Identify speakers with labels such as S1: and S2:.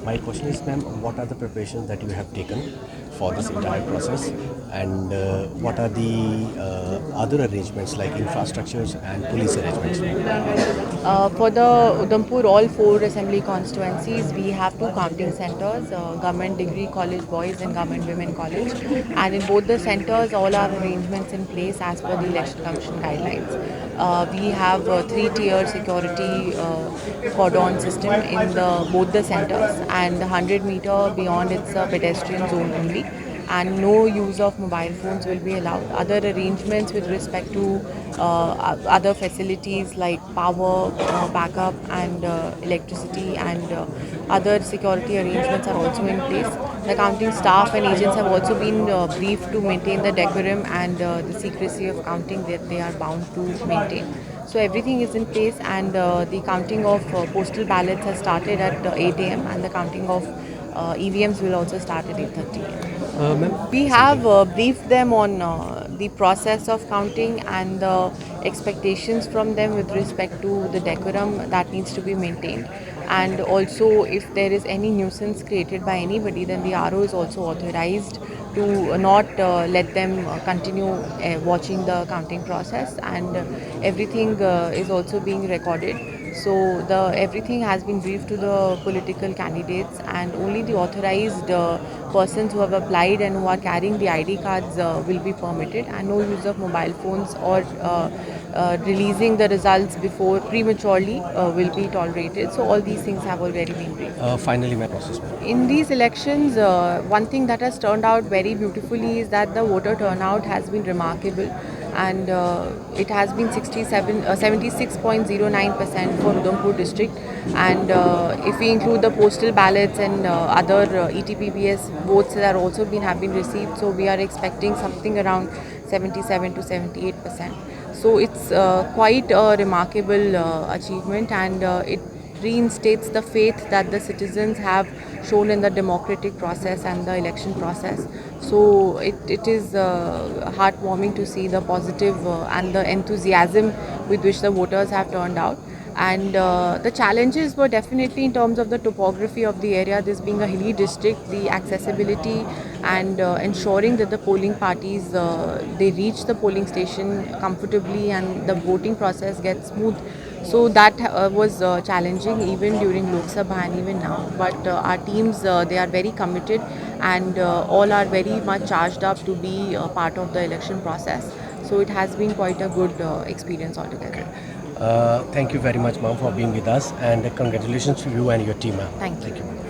S1: My question is, ma'am, what are the preparations that you have taken for this entire process, and what are the other arrangements like infrastructures and police arrangements?
S2: For the Udhampur, all four assembly constituencies, we have two counting centres, Government Degree College Boys and Government Women College. And in both the centres, all our arrangements in place as per the Election Commission guidelines. We have three-tier security cordon system in both the centres, and 100 meter beyond it's a pedestrian zone only, and no use of mobile phones will be allowed. Other arrangements with respect to other facilities like power, backup, and electricity, and other security arrangements are also in place. The counting staff and agents have also been briefed to maintain the decorum and the secrecy of counting that they are bound to maintain. So everything is in place, and the counting of postal ballots has started at 8 a.m. and the counting of EVMs will also start at 8:30 a.m. We
S1: Ma'am,
S2: have
S1: something.
S2: briefed them on the process of counting and the expectations from them with respect to the decorum that needs to be maintained. And also, if there is any nuisance created by anybody, then the RO is also authorized to not let them continue watching the counting process, and everything is also being recorded. So the everything has been briefed to the political candidates, and only the authorized persons who have applied and who are carrying the ID cards will be permitted, and no use of mobile phones or releasing the results before prematurely will be tolerated. So all these things have already been briefed.
S1: Finally, my process, ma'am.
S2: In these elections, one thing that has turned out very beautifully is that the voter turnout has been remarkable, and it has been 76.09% for Udhampur district. And if we include the postal ballots and other ETPBS votes that are also have been received, so we are expecting something around 77 to 78%. So it's quite a remarkable achievement, and it reinstates the faith that the citizens have shown in the democratic process and the election process. So it is heartwarming to see the positive and the enthusiasm with which the voters have turned out. And the challenges were definitely in terms of the topography of the area, this being a hilly district, the accessibility, and ensuring that the polling parties they reach the polling station comfortably and the voting process gets smooth. So that was challenging even during Lok Sabha and even now. But our teams, they are very committed, and all are very much charged up to be part of the election process. So it has been quite a good experience altogether.
S1: Thank you very much, ma'am, for being with us, and congratulations to you and your team, ma'am.
S2: Thank
S1: Thank you,
S2: you.
S1: ma'am.